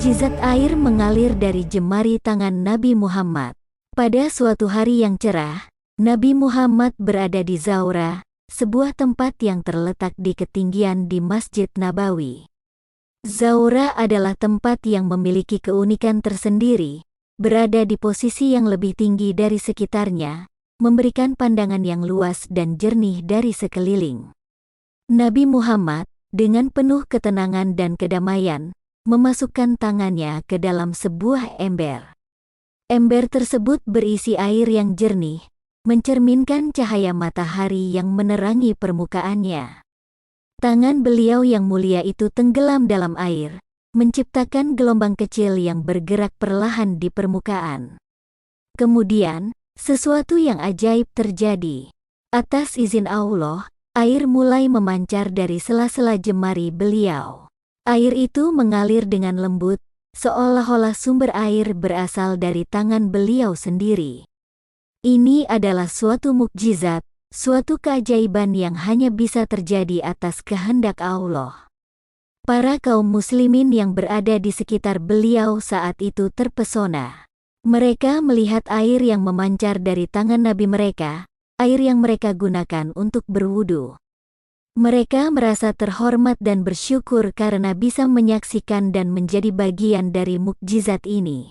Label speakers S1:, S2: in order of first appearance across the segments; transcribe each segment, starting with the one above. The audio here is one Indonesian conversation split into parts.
S1: Mukjizat air mengalir dari jemari tangan Nabi Muhammad. Pada suatu hari yang cerah, Nabi Muhammad berada di Zaura, sebuah tempat yang terletak di ketinggian di Masjid Nabawi. Zaura adalah tempat yang memiliki keunikan tersendiri, berada di posisi yang lebih tinggi dari sekitarnya, memberikan pandangan yang luas dan jernih dari sekeliling. Nabi Muhammad, dengan penuh ketenangan dan kedamaian, memasukkan tangannya ke dalam sebuah ember. Ember tersebut berisi air yang jernih, mencerminkan cahaya matahari yang menerangi permukaannya. Tangan beliau yang mulia itu tenggelam dalam air, menciptakan gelombang kecil yang bergerak perlahan di permukaan. Kemudian, sesuatu yang ajaib terjadi. Atas izin Allah, air mulai memancar dari sela-sela jemari beliau. Air itu mengalir dengan lembut, seolah-olah sumber air berasal dari tangan beliau sendiri. Ini adalah suatu mukjizat, suatu keajaiban yang hanya bisa terjadi atas kehendak Allah. Para kaum muslimin yang berada di sekitar beliau saat itu terpesona. Mereka melihat air yang memancar dari tangan Nabi mereka, air yang mereka gunakan untuk berwudu. Mereka merasa terhormat dan bersyukur karena bisa menyaksikan dan menjadi bagian dari mukjizat ini.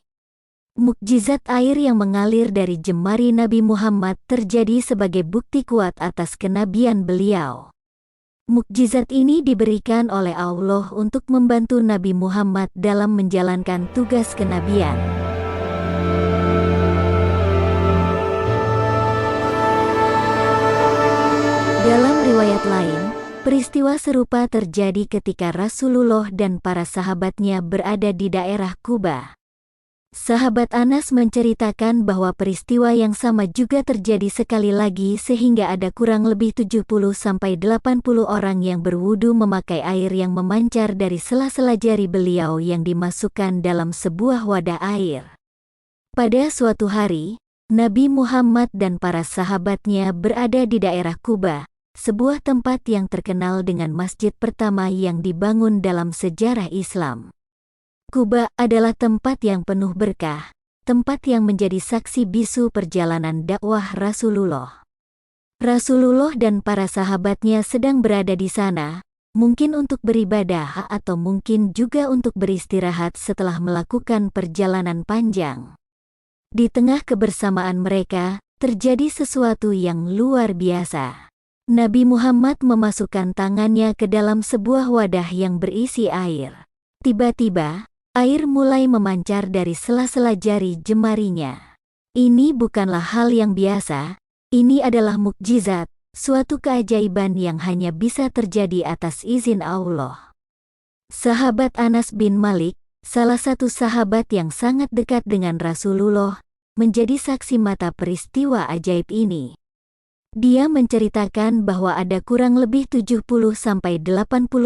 S1: Mukjizat air yang mengalir dari jemari Nabi Muhammad terjadi sebagai bukti kuat atas kenabian beliau. Mukjizat ini diberikan oleh Allah untuk membantu Nabi Muhammad dalam menjalankan tugas kenabian. Dalam riwayat lain, peristiwa serupa terjadi ketika Rasulullah dan para sahabatnya berada di daerah Quba. Sahabat Anas menceritakan bahwa peristiwa yang sama juga terjadi sekali lagi sehingga ada kurang lebih 70-80 orang yang berwudu memakai air yang memancar dari sela-sela jari beliau yang dimasukkan dalam sebuah wadah air. Pada suatu hari, Nabi Muhammad dan para sahabatnya berada di daerah Quba, sebuah tempat yang terkenal dengan masjid pertama yang dibangun dalam sejarah Islam. Quba adalah tempat yang penuh berkah, tempat yang menjadi saksi bisu perjalanan dakwah Rasulullah. Rasulullah dan para sahabatnya sedang berada di sana, mungkin untuk beribadah atau mungkin juga untuk beristirahat setelah melakukan perjalanan panjang. Di tengah kebersamaan mereka, terjadi sesuatu yang luar biasa. Nabi Muhammad memasukkan tangannya ke dalam sebuah wadah yang berisi air. Tiba-tiba, air mulai memancar dari sela-sela jari jemarinya. Ini bukanlah hal yang biasa, ini adalah mukjizat, suatu keajaiban yang hanya bisa terjadi atas izin Allah. Sahabat Anas bin Malik, salah satu sahabat yang sangat dekat dengan Rasulullah, menjadi saksi mata peristiwa ajaib ini. Dia menceritakan bahwa ada kurang lebih 70-80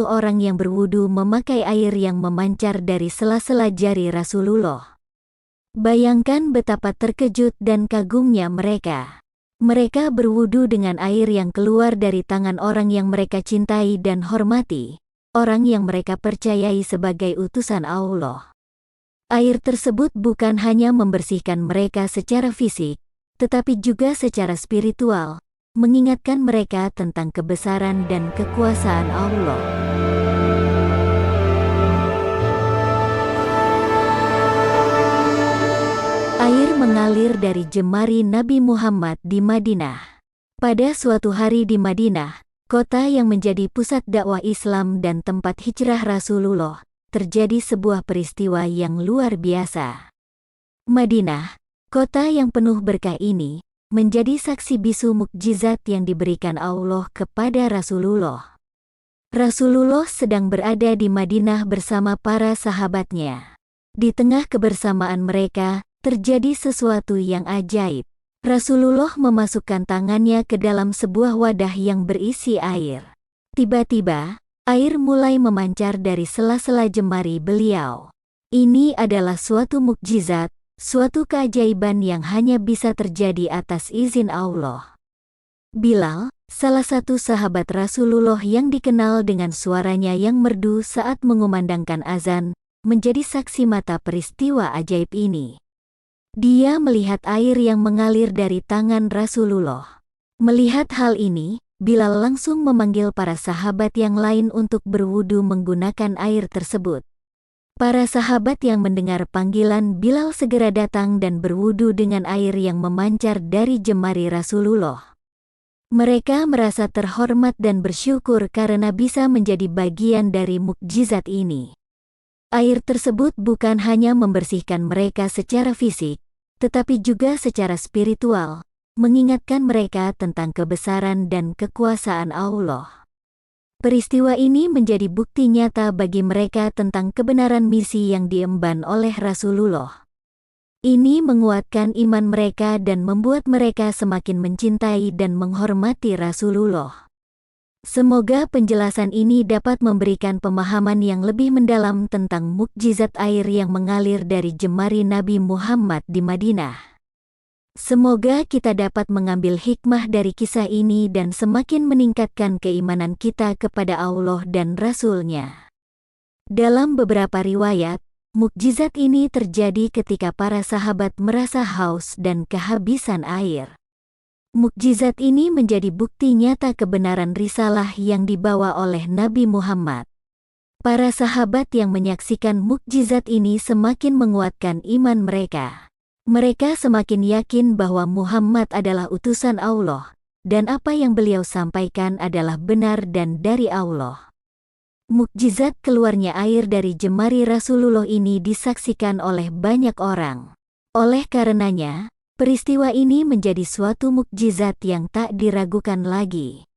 S1: orang yang berwudu memakai air yang memancar dari sela-sela jari Rasulullah. Bayangkan betapa terkejut dan kagumnya mereka. Mereka berwudu dengan air yang keluar dari tangan orang yang mereka cintai dan hormati, orang yang mereka percayai sebagai utusan Allah. Air tersebut bukan hanya membersihkan mereka secara fisik, tetapi juga secara spiritual, mengingatkan mereka tentang kebesaran dan kekuasaan Allah. Air mengalir dari jemari Nabi Muhammad di Madinah. Pada suatu hari di Madinah, kota yang menjadi pusat dakwah Islam dan tempat hijrah Rasulullah, terjadi sebuah peristiwa yang luar biasa. Madinah, kota yang penuh berkah ini, menjadi saksi bisu mukjizat yang diberikan Allah kepada Rasulullah. Rasulullah sedang berada di Madinah bersama para sahabatnya. Di tengah kebersamaan mereka, terjadi sesuatu yang ajaib. Rasulullah memasukkan tangannya ke dalam sebuah wadah yang berisi air. Tiba-tiba, air mulai memancar dari sela-sela jemari beliau. Ini adalah suatu mukjizat, suatu keajaiban yang hanya bisa terjadi atas izin Allah. Bilal, salah satu sahabat Rasulullah yang dikenal dengan suaranya yang merdu saat mengumandangkan azan, menjadi saksi mata peristiwa ajaib ini. Dia melihat air yang mengalir dari tangan Rasulullah. Melihat hal ini, Bilal langsung memanggil para sahabat yang lain untuk berwudu menggunakan air tersebut. Para sahabat yang mendengar panggilan Bilal segera datang dan berwudu dengan air yang memancar dari jemari Rasulullah. Mereka merasa terhormat dan bersyukur karena bisa menjadi bagian dari mukjizat ini. Air tersebut bukan hanya membersihkan mereka secara fisik, tetapi juga secara spiritual, mengingatkan mereka tentang kebesaran dan kekuasaan Allah. Peristiwa ini menjadi bukti nyata bagi mereka tentang kebenaran misi yang diemban oleh Rasulullah. Ini menguatkan iman mereka dan membuat mereka semakin mencintai dan menghormati Rasulullah. Semoga penjelasan ini dapat memberikan pemahaman yang lebih mendalam tentang mukjizat air yang mengalir dari jemari Nabi Muhammad di Madinah. Semoga kita dapat mengambil hikmah dari kisah ini dan semakin meningkatkan keimanan kita kepada Allah dan Rasul-Nya. Dalam beberapa riwayat, mukjizat ini terjadi ketika para sahabat merasa haus dan kehabisan air. Mukjizat ini menjadi bukti nyata kebenaran risalah yang dibawa oleh Nabi Muhammad. Para sahabat yang menyaksikan mukjizat ini semakin menguatkan iman mereka. Mereka semakin yakin bahwa Muhammad adalah utusan Allah, dan apa yang beliau sampaikan adalah benar dan dari Allah. Mukjizat keluarnya air dari jemari Rasulullah ini disaksikan oleh banyak orang. Oleh karenanya, peristiwa ini menjadi suatu mukjizat yang tak diragukan lagi.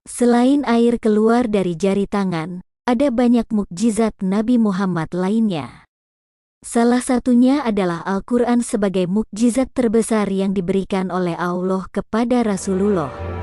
S1: Selain air keluar dari jari tangan, ada banyak mukjizat Nabi Muhammad lainnya. Salah satunya adalah Al-Quran sebagai mukjizat terbesar yang diberikan oleh Allah kepada Rasulullah.